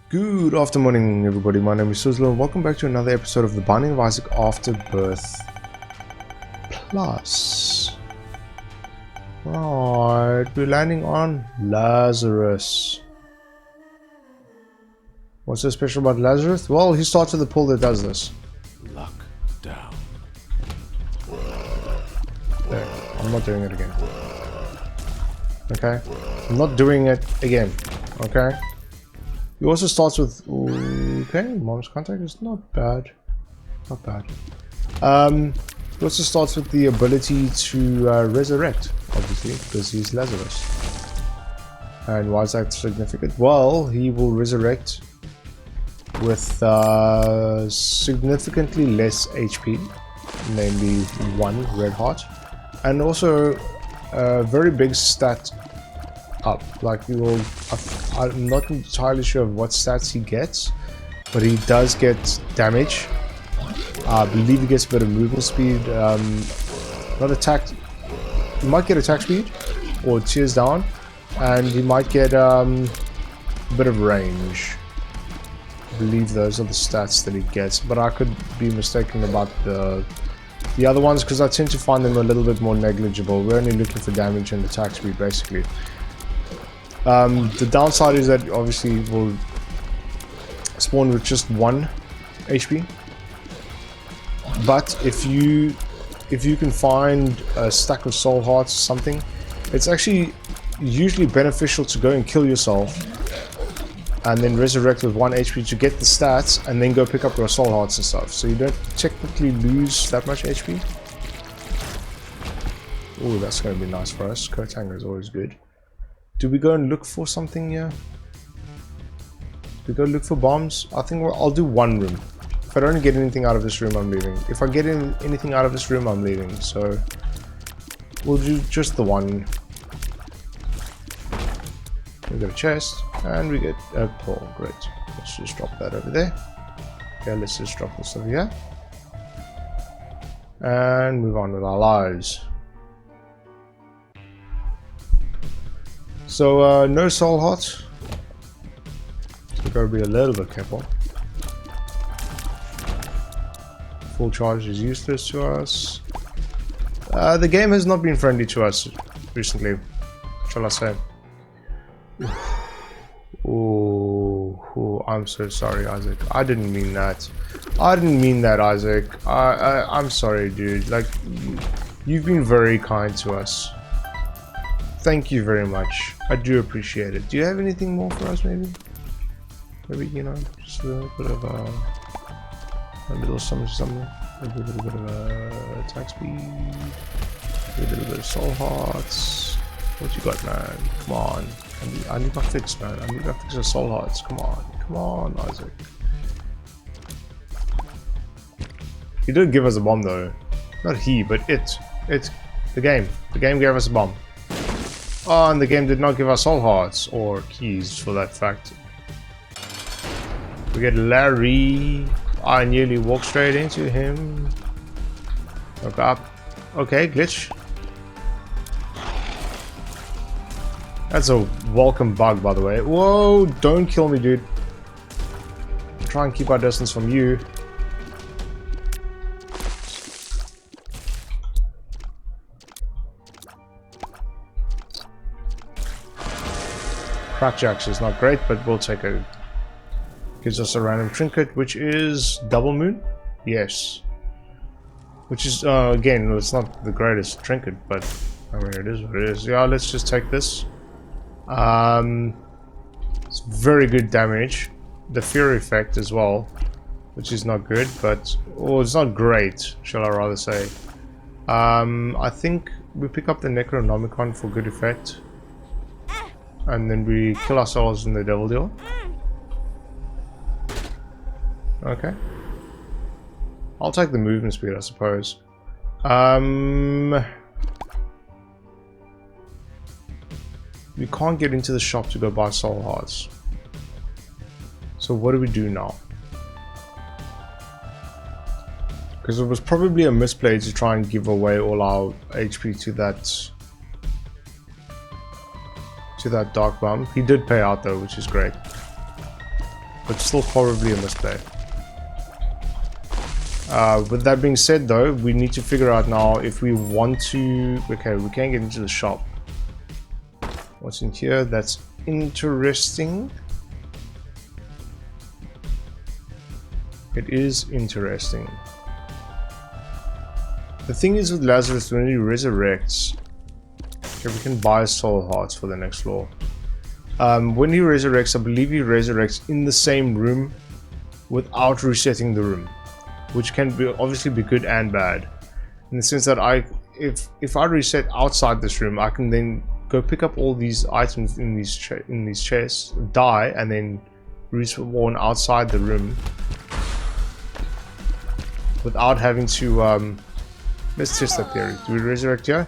Good afternoon, everybody. My name is Sizzlore, and welcome back to another episode of The Binding of Isaac Afterbirth Plus. Right, we're landing on Lazarus. What's so special about Lazarus? Well, he starts with a pull that does this. Luck down. There, I'm not doing it again. Okay? I'm not doing it again. Okay? He also starts with, okay, mom's contact is not bad. Not bad. He also starts with the ability to resurrect, obviously, because he's Lazarus. And why is that significant? Well, he will resurrect with significantly less HP, namely 1 red heart, and also a very big stat up. Like he will, I'm not entirely sure of what stats he gets, but he does get damage. I believe he gets a bit of movement speed, not attack, he might get attack speed or tears down, and he might get a bit of range. I believe those are the stats that he gets, but I could be mistaken about the other ones because I tend to find them a little bit more negligible. We're only looking for damage and attack speed basically. The downside is that obviously will spawn with just 1 HP, but if you can find a stack of soul hearts or something, it's actually usually beneficial to go and kill yourself and then resurrect with 1 HP to get the stats and then go pick up your soul hearts and stuff, so you don't technically lose that much HP. Oh, that's going to be nice for us. Coat hanger is always good. Do we go and look for something here? Do we go look for bombs? I think I'll do 1 room. If I don't get anything out of this room, I'm leaving. If I get anything out of this room, I'm leaving. So we'll do just the 1. We get a chest and we get a pull. Great. Let's just drop that over there. Okay, let's just drop this over here and move on with our lives. So no soul hearts. So we've got to be a little bit careful. Full charge is useless to us. The game has not been friendly to us recently, shall I say. Oh, I'm so sorry, Isaac. I didn't mean that. I didn't mean that, Isaac. I'm sorry, dude. Like, you've been very kind to us. Thank you very much. I do appreciate it. Do you have anything more for us, maybe? Maybe, you know, just a little bit of a little something. Maybe a little bit of attack speed. Maybe a little bit of soul hearts. What you got, man? Come on. I need my fix, man. I need my fix of soul hearts. Come on. Come on, Isaac. He did give us a bomb, though. Not he, but it. The game. The game gave us a bomb. Oh, and the game did not give us soul hearts, or keys for that fact. We get Larry. I nearly walked straight into him. Look up. Okay, glitch. That's a welcome bug, by the way. Whoa, don't kill me, dude. Try and keep our distance from you. Crackjacks is not great, but we'll take it. Gives us a random trinket, which is double moon. Yes. Which is, again, it's not the greatest trinket, but I mean, it is what it is. Yeah, let's just take this. It's very good damage. The fear effect as well, which is not good, but it's not great, shall I rather say. I think we pick up the Necronomicon for good effect. And then we kill ourselves in the devil deal. Okay. I'll take the movement speed, I suppose. We can't get into the shop to go buy soul hearts. So what do we do now? Because it was probably a misplay to try and give away all our HP to that dark bum. He did pay out though, which is great. but still horribly a misplay. With that being said though, we need to figure out now if we want to... Okay, we can't get into the shop. What's in here? That's interesting. It is interesting. The thing is with Lazarus, when he resurrects... Okay, we can buy soul hearts for the next floor. When he resurrects, I believe he resurrects in the same room without resetting the room, which can be obviously be good and bad, in the sense that if I reset outside this room, I can then go pick up all these items in these chests, die, and then respawn outside the room without having to. Let's test that theory. Do we resurrect here?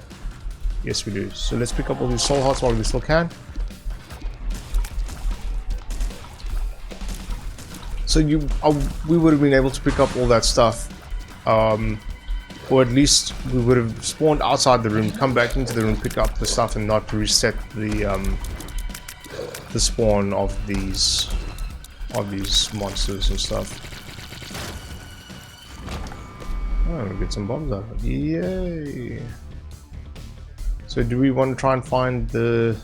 Yes, we do. So let's pick up all these soul hearts while we still can. So we would have been able to pick up all that stuff, or at least we would have spawned outside the room, come back into the room, pick up the stuff, and not reset the spawn of these monsters and stuff. Oh, we get some bombs out of it. Yay! So do we want to try and find the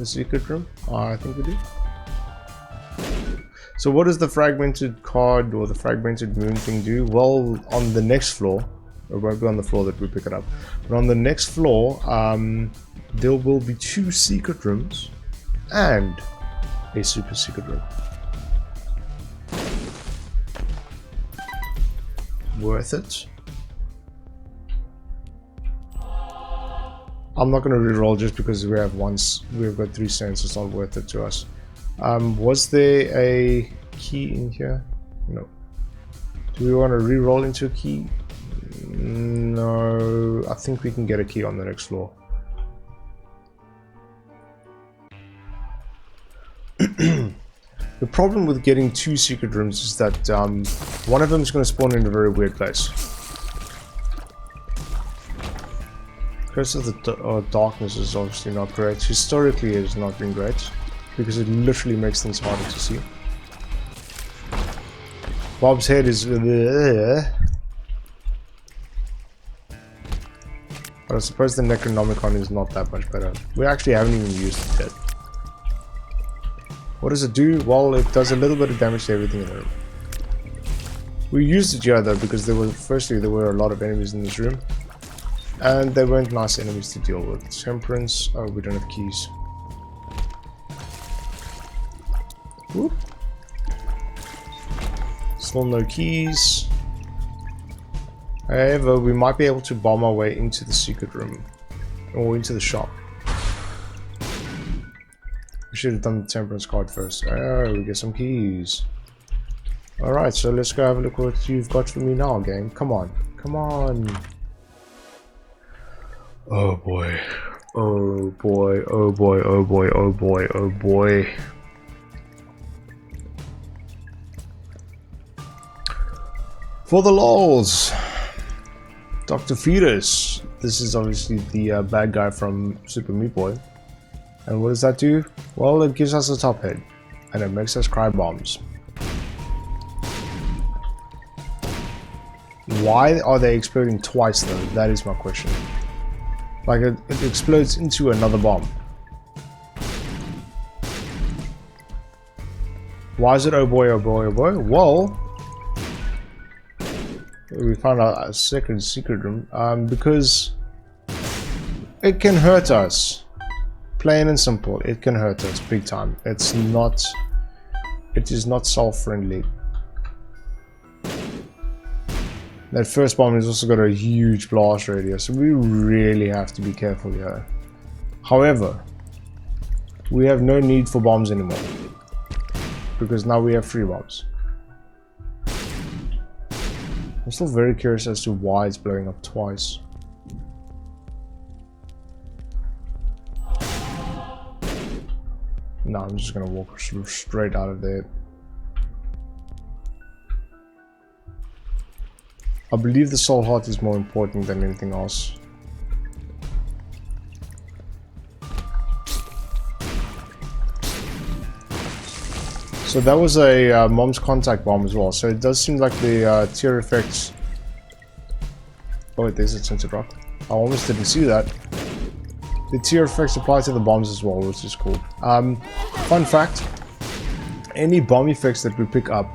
secret room? I think we do. So what does the fragmented card or the fragmented moon thing do? Well, on the next floor, it won't be on the floor that we pick it up, but on the next floor, there will be 2 secret rooms and a super secret room. Worth it? I'm not going to reroll just because we've got 3 cents. It's not worth it to us. Was there a key in here? No. Do we want to re-roll into a key? No. I think we can get a key on the next floor. The problem with getting 2 secret rooms is that one of them is going to spawn in a very weird place. Curse of the Darkness is obviously not great. Historically it has not been great, because it literally makes things harder to see. Bob's head is... But I suppose the Necronomicon is not that much better. We actually haven't even used it yet. What does it do? Well, it does a little bit of damage to everything in the room. We used it here though, because firstly there were a lot of enemies in this room, and they weren't nice enemies to deal with. Temperance... Oh, we don't have keys. Whoop. Still no keys. However, we might be able to bomb our way into the secret room, or into the shop. We should have done the temperance card first. Oh, we get some keys. Alright, so let's go have a look what you've got for me now, game. Come on. Come on. Oh boy. Oh boy. Oh boy. Oh boy. Oh boy. Oh boy. For the lols, Dr. Fetus. This is obviously the bad guy from Super Meat Boy. And what does that do? Well, it gives us a top head, and it makes us cry bombs. Why are they exploding twice though? That is my question. Like it explodes into another bomb. Why is it oh boy, oh boy, oh boy? Well, we found out a second secret room, because it can hurt us. Plain and simple, it can hurt us big time. It is not self-friendly. That first bomb has also got a huge blast radius, so we really have to be careful here. However, we have no need for bombs anymore, because now we have 3 bombs. I'm still very curious as to why it's blowing up twice. No, I'm just gonna walk straight out of there. I believe the soul heart is more important than anything else. So that was a mom's contact bomb as well. So it does seem like the tear effects. Oh wait, there's a tinted rock. I almost didn't see that. The tear effects apply to the bombs as well, which is cool. Fun fact: any bomb effects that we pick up,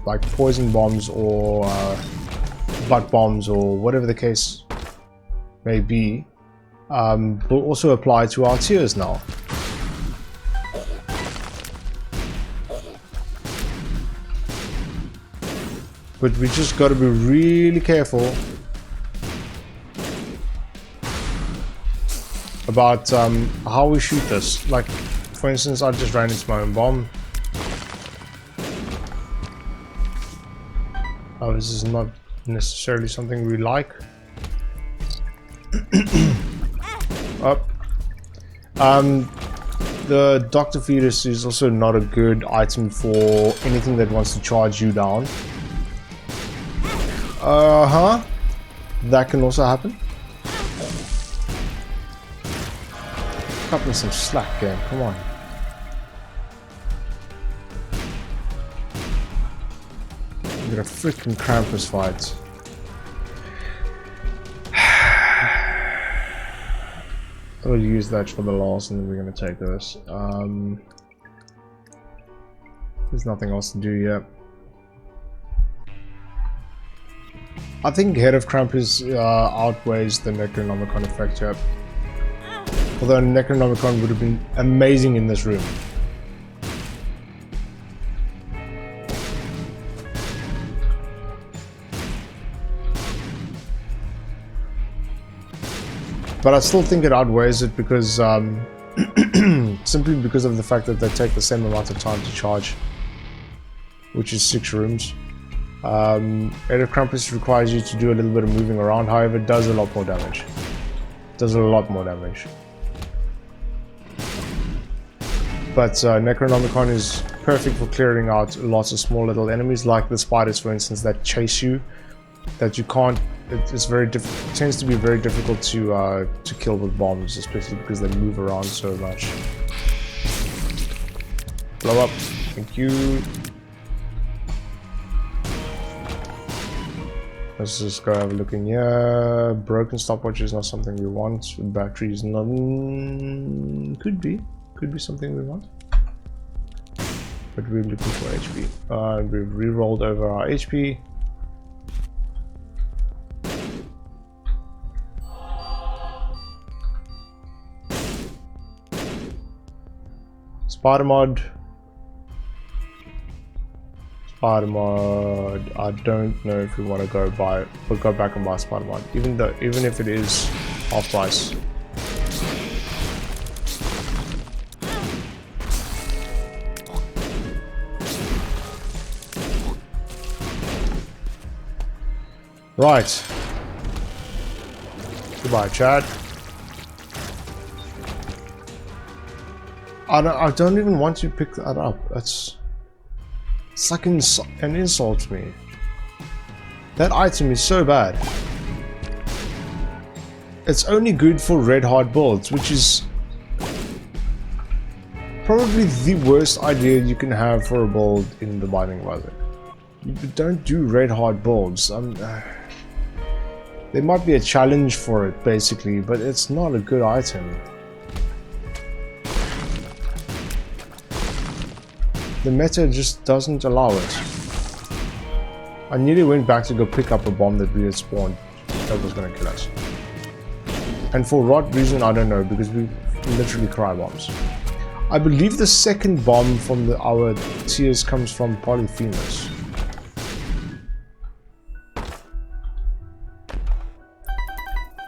like poison bombs or butt bombs or whatever the case may be, will also apply to our tears now. But we just got to be really careful about how we shoot this. Like, for instance, I just ran into my own bomb. Oh, this is not necessarily something we like. Up. The Dr. Fetus is also not a good item for anything that wants to charge you down. That can also happen. Cut me some slack, game. Come on. We're gonna freaking Krampus fight. I'll use that for the last, and then we're gonna take this. There's nothing else to do yet. I think Head of Krampus outweighs the Necronomicon effect yet. Although Necronomicon would have been amazing in this room. But I still think it outweighs it because, simply because of the fact that they take the same amount of time to charge, which is 6 rooms. Head of Krampus requires you to do a little bit of moving around, however it does a lot more damage. Does a lot more damage. But Necronomicon is perfect for clearing out lots of small little enemies, like the spiders, for instance, that chase you, that you can't. It's very difficult. It tends to be very difficult to kill with bombs, especially because they move around so much. Blow up. Thank you. Let's just go have a look in here. Broken stopwatch is not something we want. Battery is not. Could be something we want. But we're looking for HP. We've re-rolled over our HP. Spider mod. Spider mod. I don't know if we want to go buy it, but go back and buy Spider mod, even if it is half price. Right. Goodbye, Chad. I don't even want to pick that up. It's like an insult to me. That item is so bad. It's only good for red hard builds, which is probably the worst idea you can have for a build in the Binding of Isaac. You don't do red hard builds. There might be a challenge for it, basically, but it's not a good item. The meta just doesn't allow it. I nearly went back to go pick up a bomb that we had spawned that was going to kill us. And for what reason, I don't know, because we literally cry bombs. I believe the second bomb from our tiers comes from Polyphemus.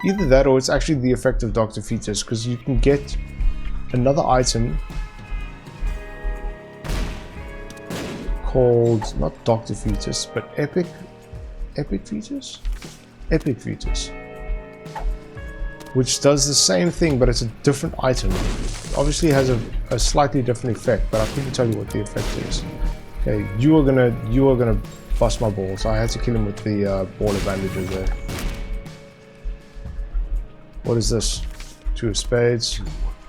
Either that or it's actually the effect of Dr. Fetus, because you can get another item called, not Dr. Fetus, but Epic Fetus? Epic Fetus. Which does the same thing, but it's a different item. Obviously it has a slightly different effect, but I couldn't tell you what the effect is. Okay, you are gonna bust my balls. I had to kill him with the ball of bandages there. What is this? 2 of spades. 2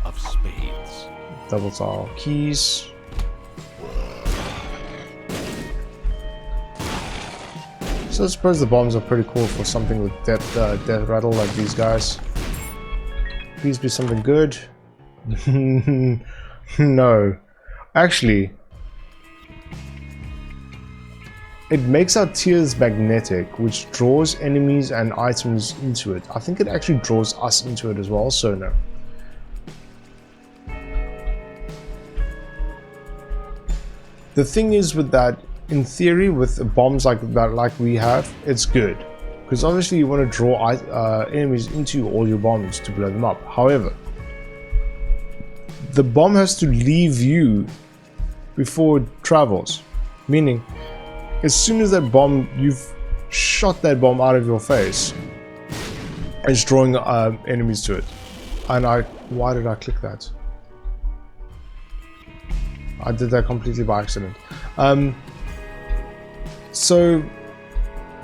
of spades. Double tile keys. So I suppose the bombs are pretty cool for something with death rattle like these guys. Please be something good. No. Actually, it makes our tears magnetic, which draws enemies and items into it. I think it actually draws us into it as well, so no. The thing is with that, in theory, with bombs like that, like we have, it's good. Because obviously you want to draw enemies into all your bombs to blow them up. However, the bomb has to leave you before it travels. Meaning, as soon as that bomb, you've shot that bomb out of your face, it's drawing enemies to it. And why did I click that? I did that completely by accident. So,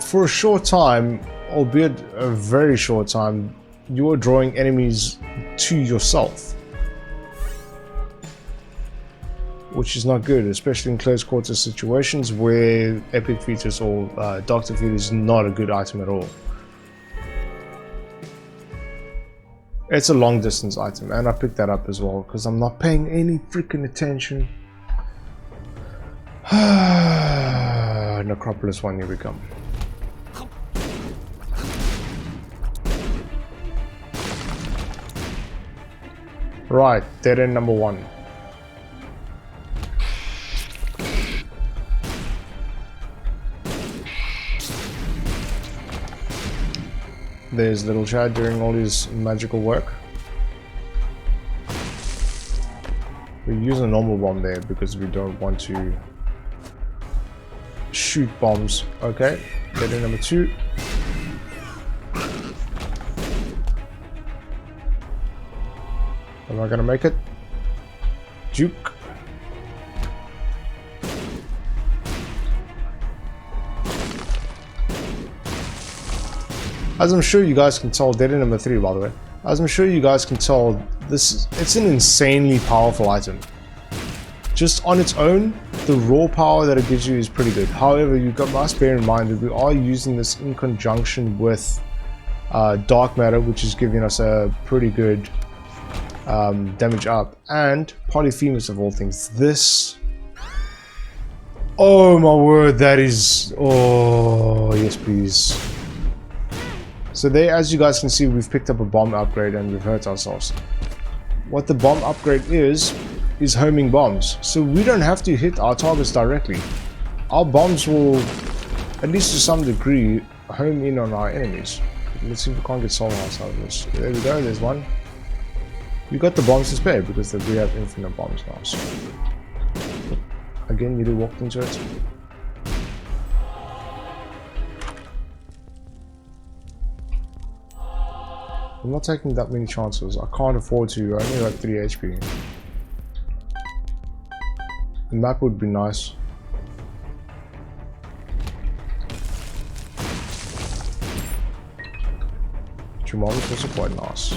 for a short time, albeit a very short time, you are drawing enemies to yourself. Which is not good, especially in close quarters situations where Epic Fetus or Doctor Feet is not a good item at all. It's a long distance item, and I picked that up as well because I'm not paying any freaking attention. Necropolis 1, here we come. Right, dead end number 1. There's little Chad doing all his magical work. We use a normal bomb there because we don't want to shoot bombs. Okay, dead end number 2. Am I gonna make it? Juke. As I'm sure you guys can tell, dead end number 3 by the way. As I'm sure you guys can tell, it's an insanely powerful item. Just on its own, the raw power that it gives you is pretty good. However, you must bear in mind that we are using this in conjunction with dark matter, which is giving us a pretty good damage up, and Polyphemus of all things. This, oh my word, that is, oh yes please. So there, as you guys can see, we've picked up a bomb upgrade and we've hurt ourselves. What the bomb upgrade is homing bombs. So we don't have to hit our targets directly. Our bombs will, at least to some degree, home in on our enemies. Let's see if we can't get soul hearts out of this. There we go, there's one. You got the bombs to spare because we have infinite bombs now. So. Again, you do walk into it. I'm not taking that many chances. I can't afford to. I only have 3 HP. The map would be nice. Jamal is also quite nice.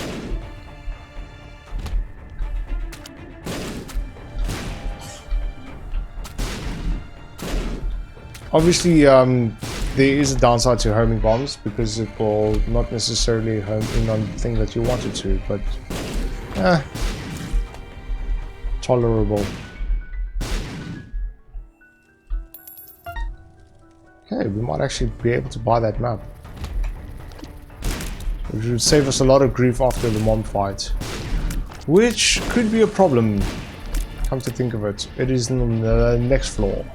Obviously, there is a downside to homing bombs because it will not necessarily home in on the thing that you want it to, but tolerable. Okay, we might actually be able to buy that map, which would save us a lot of grief after the mom fight, which could be a problem. Come to think of it, it is on the next floor.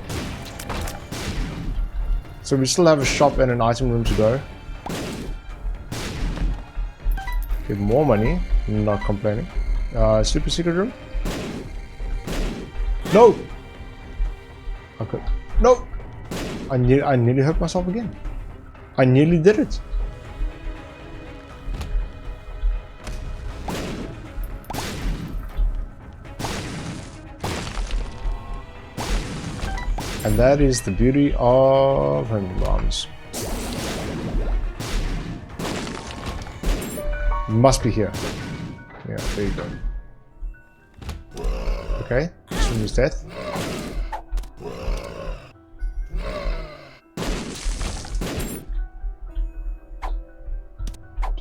So we still have a shop and an item room to go. Get more money, not complaining. Super secret room? No! Okay. No! I nearly hurt myself again. I nearly did it. And that is the beauty of homing bombs. Must be here. Yeah, there you go. Okay, this one is death.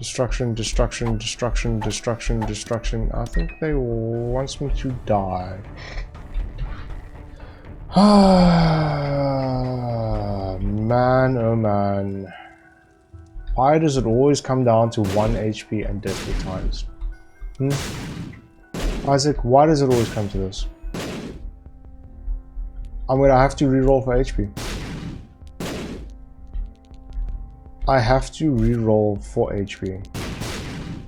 Destruction, destruction, destruction, destruction, destruction. I think they wants me to die. Ah, man, oh man. Why does it always come down to 1 HP and desperate times? Isaac, why does it always come to this? I'm gonna have to reroll for HP. I have to reroll for HP.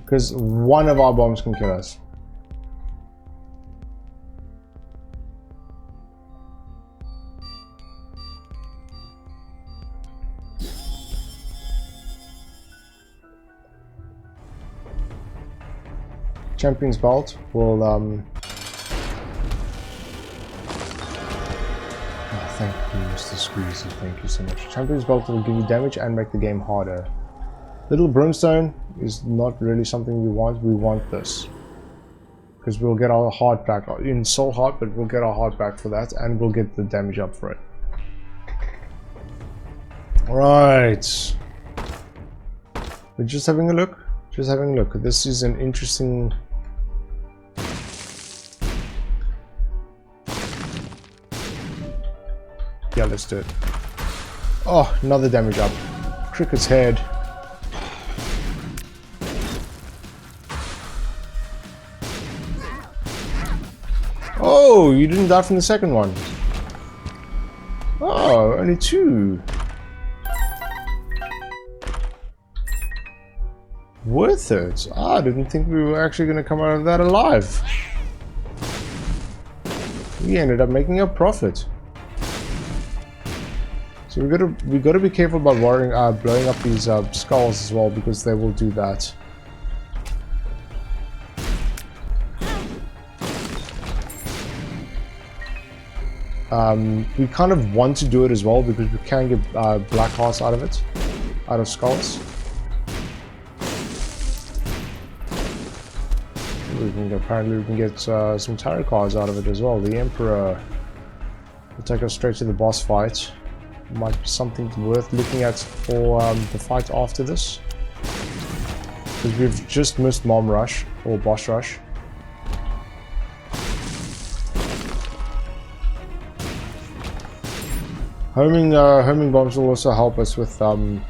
Because one of our bombs can kill us. Champion's Belt will thank you, Mr. Squeezy, thank you so much. Champion's Belt will give you damage and make the game harder. Little Brimstone is not really something we want this. Because we'll get our heart back, in Soul Heart, but we'll get our heart back for that, and we'll get the damage up for it. Alright. We're just having a look. Just having a look. This is an interesting... Yeah, let's do it. Oh, another damage up. Cricket's head. Oh, you didn't die from the second one. Oh, only 2. Worth it. I didn't think we were actually going to come out of that alive. We ended up making a profit. So we got to be careful about blowing up these skulls as well, because they will do that. We kind of want to do it as well because we can get black hearts out of it, out of skulls. Apparently we can get some tarot cards out of it as well. The Emperor will take us straight to the boss fight. Might be something worth looking at for the fight after this, because we've just missed Mom Rush or Boss Rush. Homing bombs will also help us with the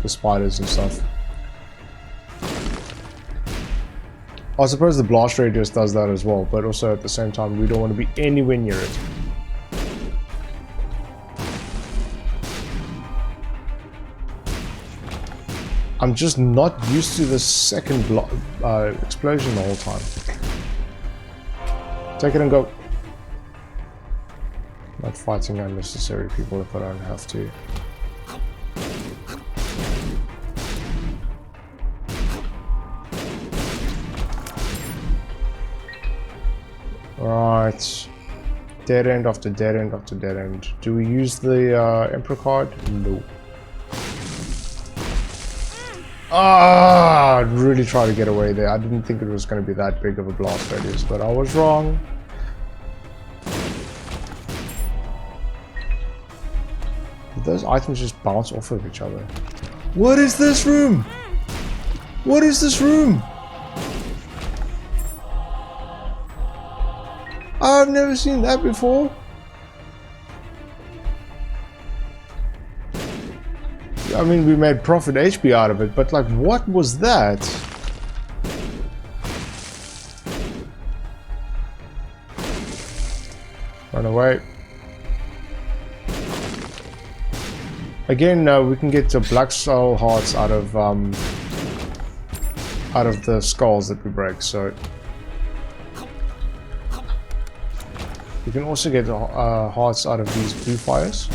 spiders and stuff. I suppose the blast radius does that as well, but also at the same time we don't want to be anywhere near it. I'm just not used to the second explosion the whole time. Take it and go. Not fighting unnecessary people if I don't have to. Right. Dead end after dead end after dead end. Do we use the Emperor card? No. Ah, I'd really try to get away there. I didn't think it was going to be that big of a blast radius, but I was wrong. Did those items just bounce off of each other? What is this room? What is this room? I've never seen that before. I mean, we made profit HP out of it, but like, what was that? Run away. Again, we can get black soul hearts out of the skulls that we break. So we can also get hearts out of these blue fires.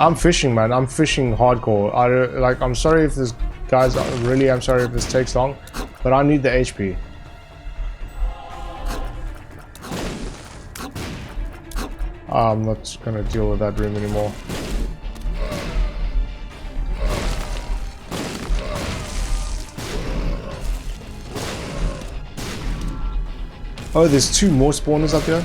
I'm fishing, man. I'm fishing hardcore. I'm sorry if this, guys. Really, I'm sorry if this takes long, but I need the HP. I'm not gonna deal with that room anymore. Oh, there's 2 more spawners up here.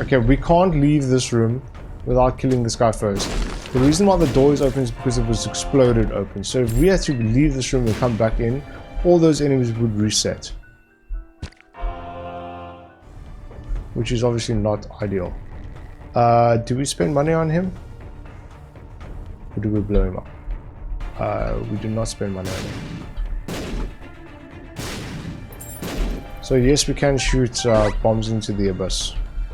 Okay, we can't leave this room without killing this guy first. The reason why the door is open is because it was exploded open. So if we had to leave this room and come back in, all those enemies would reset. Which is obviously not ideal. Do we spend money on him? Or do we blow him up? We do not spend money on him. So yes, we can shoot bombs into the abyss.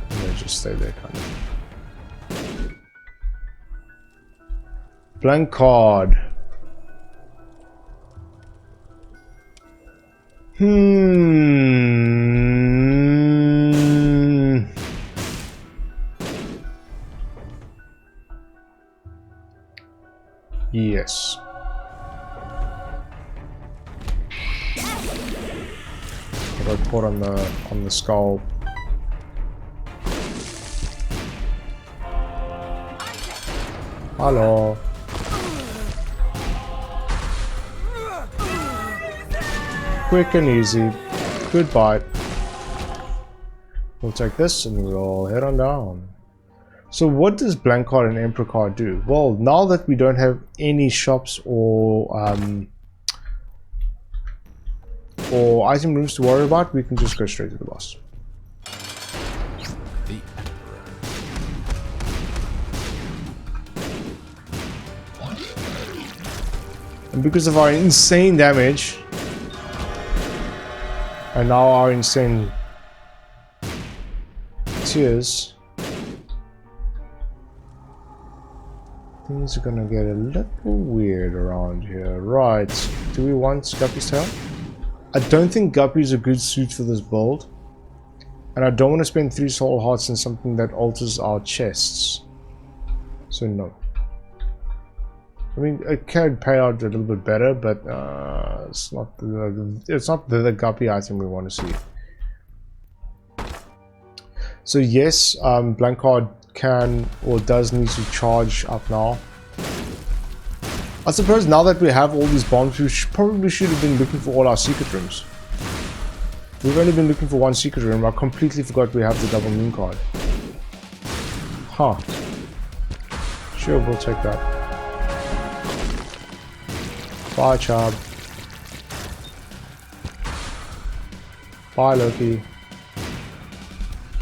And they just stay there kind of. Blank card. Yes. I got caught on the skull. Hello. Quick and easy. Goodbye. We'll take this and we'll head on down. So what does blank card and emperor card do? Well, now that we don't have any shops or item rooms to worry about, we can just go straight to the boss. The And because of our insane damage, and now our insane tears, things are gonna get a little weird around here. Right, do we want Guppy's tail? I don't think Guppy is a good suit for this build. And I don't want to spend 3 soul hearts on something that alters our chests. So no. I mean, it can pay out a little bit better, but it's not the Guppy item we want to see. So yes, blank card can or does need to charge up now. I suppose now that we have all these bombs, we probably should have been looking for all our secret rooms. We've only been looking for 1 secret room. I completely forgot we have the double moon card. Huh. Sure, we'll take that. Bye, Chab. Bye, Loki.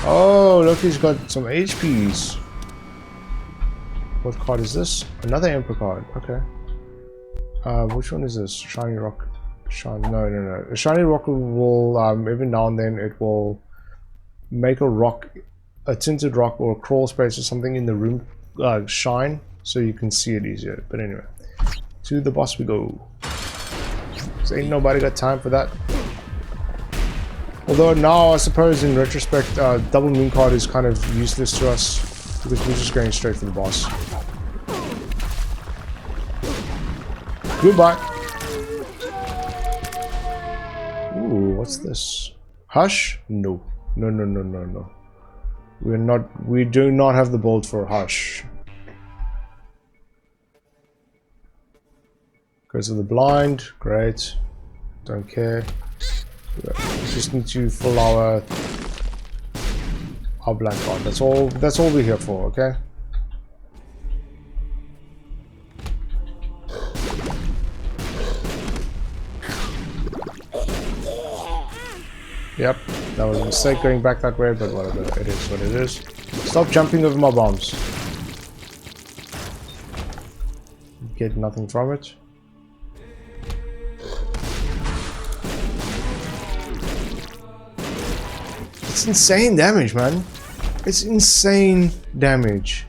Oh, Loki's got some HPs. What card is this? Another Emperor card. Okay. Which one is this? Shiny Rock. No. A Shiny Rock will, every now and then, it will make a rock, a tinted rock or a crawl space or something in the room shine, so you can see it easier. But anyway, to the boss we go. So ain't nobody got time for that. Although now, I suppose in retrospect, double moon card is kind of useless to us because we're just going straight for the boss. Goodbye. Ooh, what's this? Hush? No. No. We do not have the bolt for Hush. Goes to the blind, great. Don't care. We just need to fill our blank card. That's all we're here for, okay? Yep, that was a mistake going back that way, but whatever, it is what it is. Stop jumping over my bombs. Get nothing from it. It's insane damage, man. It's insane damage.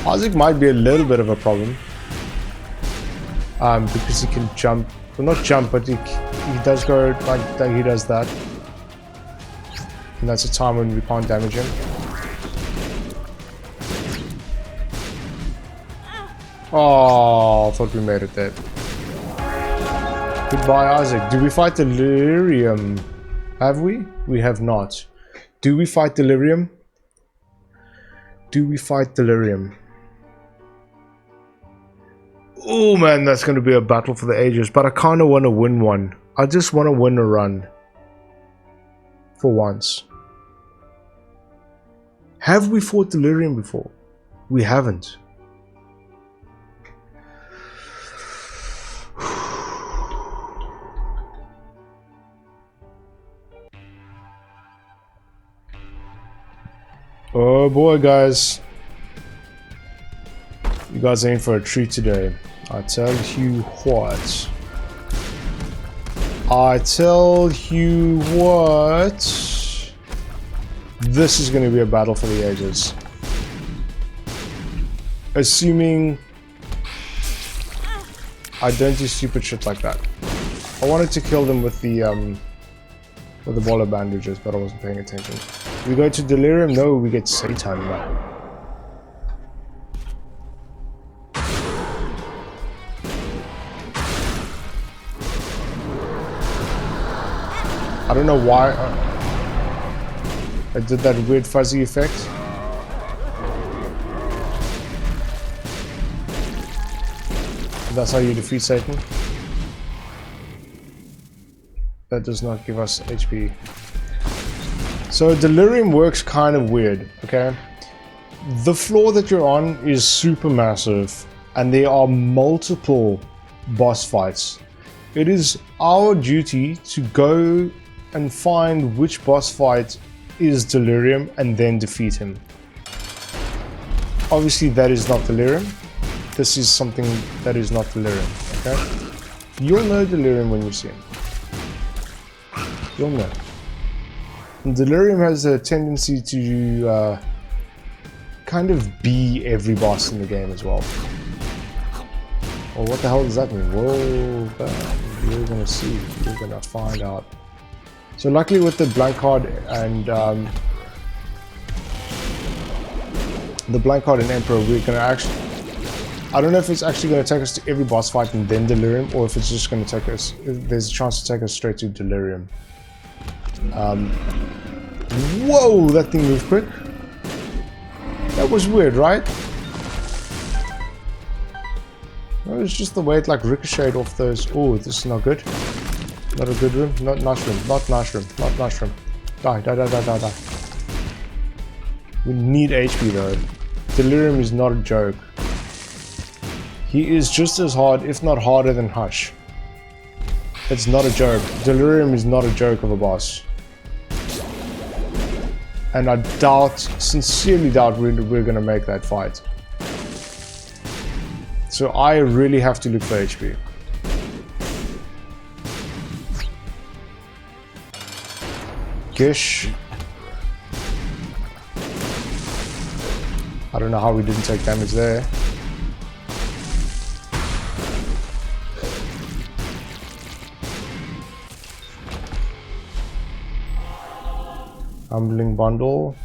Isaac might be a little bit of a problem. Because he can jump. Well, not jump, but he does go like that. He does that. And that's a time when we can't damage him. Oh, I thought we made it there. Goodbye, Isaac. Did we fight the Lyrium? Have we? We have not. Do we fight Delirium? Do we fight Delirium? Oh man, that's going to be a battle for the ages. But I kind of want to win one. I just want to win a run. For once. Have we fought Delirium before? We haven't. Oh boy, guys. You guys are in for a treat today. I tell you what. I tell you what. This is going to be a battle for the ages. Assuming I don't do stupid shit like that. I wanted to kill them with the ball of bandages, but I wasn't paying attention. We go to Delirium? No, we get Satan now. I don't know why I did that weird fuzzy effect. That's how you defeat Satan. That does not give us HP. So Delirium works kind of weird, okay? The floor that you're on is super massive and there are multiple boss fights. It is our duty to go and find which boss fight is Delirium and then defeat him. Obviously that is not Delirium. This is something that is not Delirium, okay? You'll know Delirium when you see him. You'll know. And Delirium has a tendency to kind of be every boss in the game as well. Well, what the hell does that mean? Whoa, you're gonna see. You're gonna find out. So luckily with the blank card and Emperor, we're gonna actually. I don't know if it's actually gonna take us to every boss fight and then Delirium, or if it's just gonna take us. There's a chance to take us straight to Delirium. Whoa, that thing moved quick. That was weird, right? It was just the way it like ricocheted off those. Oh, this is not good. Not a good room. Not nice room. Not nice room. Not nice room. Die, die, die, die, die, die. We need HP though. Delirium is not a joke. He is just as hard, if not harder than Hush. It's not a joke. Delirium is not a joke of a boss. And I doubt, sincerely doubt we're gonna make that fight. So I really have to look for HP. Gish. I don't know how we didn't take damage there. Humbling bundle.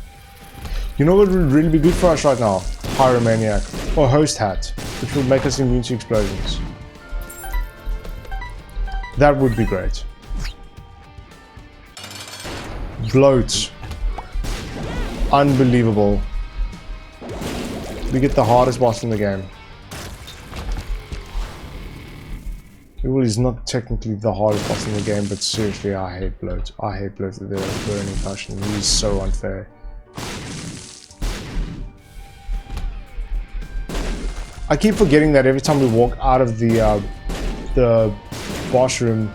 You know what would really be good for us right now? Pyromaniac or Host Hat, which will make us immune to explosions. That would be great. Bloat. Unbelievable. We get the hardest boss in the game. Well, he's not technically the hardest boss in the game, but seriously, I hate Bloat. I hate Bloat with the burning passion. He's so unfair. I keep forgetting that every time we walk out of the boss room,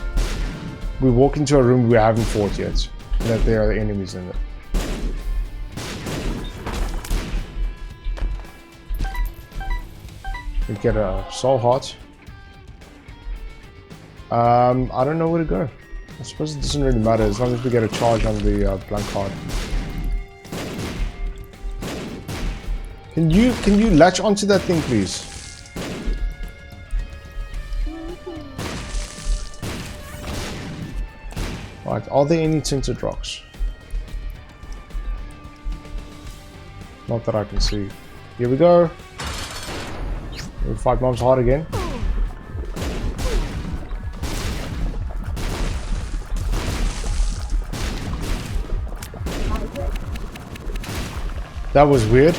we walk into a room we haven't fought yet, and that there are enemies in it. We get a soul heart. I don't know where to go. I suppose it doesn't really matter as long as we get a charge on the blank card. Can you latch onto that thing, please? Right, are there any tinted rocks? Not that I can see. Here we go. We'll fight Mom's heart again. That was weird.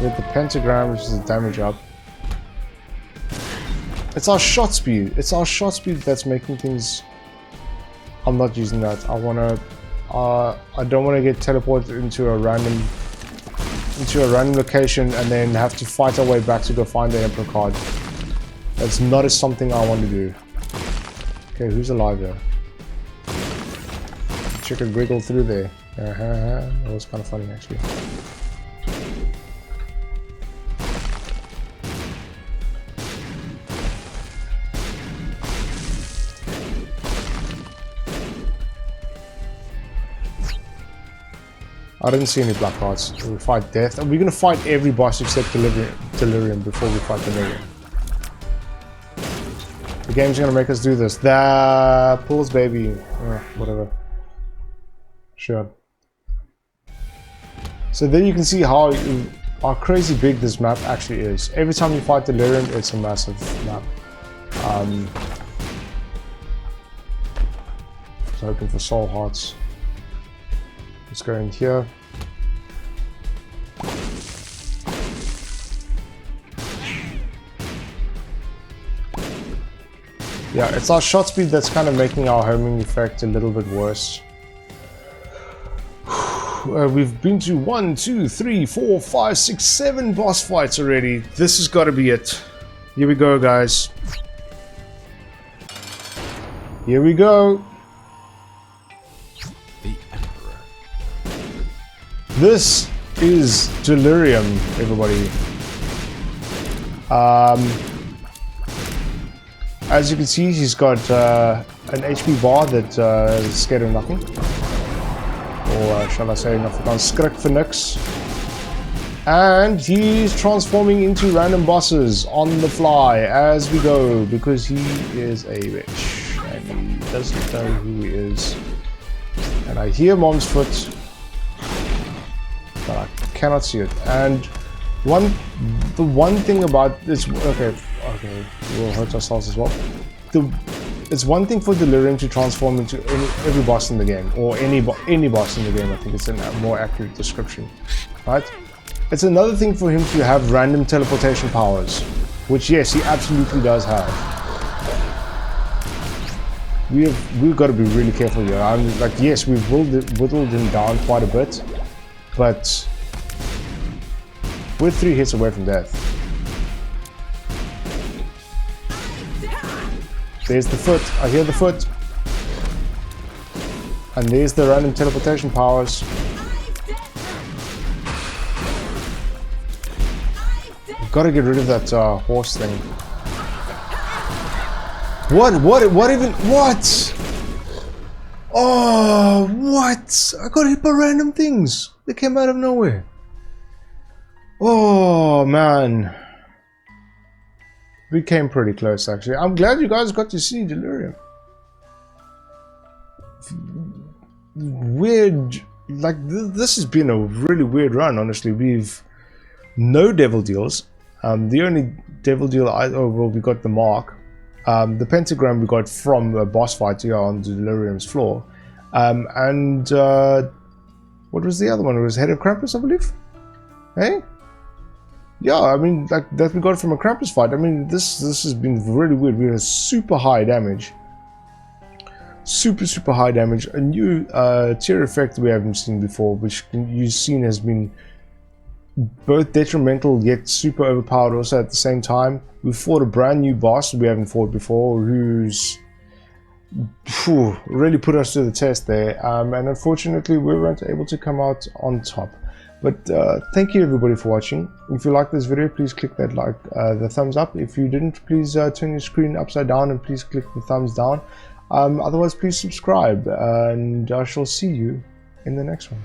With the pentagram, which is the damage up. It's our shot speed. It's our shot speed that's making things. I'm not using that. I wanna. I don't want to get teleported into a random location and then have to fight our way back to go find the Emperor card. That's not something I want to do. Okay, who's alive there? Chicken wiggle through there. That was kind of funny actually. I didn't see any black hearts. We fight death. And we're gonna fight every boss except Delirium before we fight Delirium. The game's gonna make us do this. The pulls, baby. Whatever. Sure. So there you can see how crazy big this map actually is. Every time you fight Delirium, it's a massive map. Just hoping for soul hearts. Let's go in here. Yeah, it's our shot speed that's kind of making our homing effect a little bit worse. We've been to 1, 2, 3, 4, 5, 6, 7 boss fights already. This has got to be it. Here we go, guys. Here we go. This is Delirium, everybody. As you can see, he's got an HP bar that is scared of nothing. Or shall I say, skrik for nix. And he's transforming into random bosses on the fly as we go, because he is a bitch. And he doesn't know who he is. And I hear Mom's foot. But I cannot see it. And the one thing about this, okay, we'll hurt ourselves as well. It's one thing for Delirium to transform into every boss in the game, or any boss in the game. I think it's a more accurate description, right? It's another thing for him to have random teleportation powers, which yes, he absolutely does have. We've got to be really careful here. I'm like, yes, we've whittled him down quite a bit. But we're 3 hits away from death. There's the foot. I hear the foot. And there's the random teleportation powers. We've got to get rid of that horse thing. What even? What? Oh, what? I got hit by random things. They came out of nowhere. Oh, man. We came pretty close, actually. I'm glad you guys got to see Delirium. Weird. Like, this has been a really weird run, honestly. We've no devil deals. The only devil deal we got the mark. The pentagram we got from a boss fight here on Delirium's floor. What was the other one? It was Head of Krampus, I believe? Hey? Yeah, I mean, like, that we got from a Krampus fight. I mean, this has been really weird. We had super high damage. Super high damage. A new tier effect we haven't seen before, which you've seen has been both detrimental yet super overpowered also at the same time. We fought a brand new boss we haven't fought before, who's really put us to the test there, and unfortunately we weren't able to come out on top. But thank you everybody for watching. If you liked this video, please click that the thumbs up. If you didn't, please turn your screen upside down and please click the thumbs down. Otherwise, please subscribe, and I shall see you in the next one.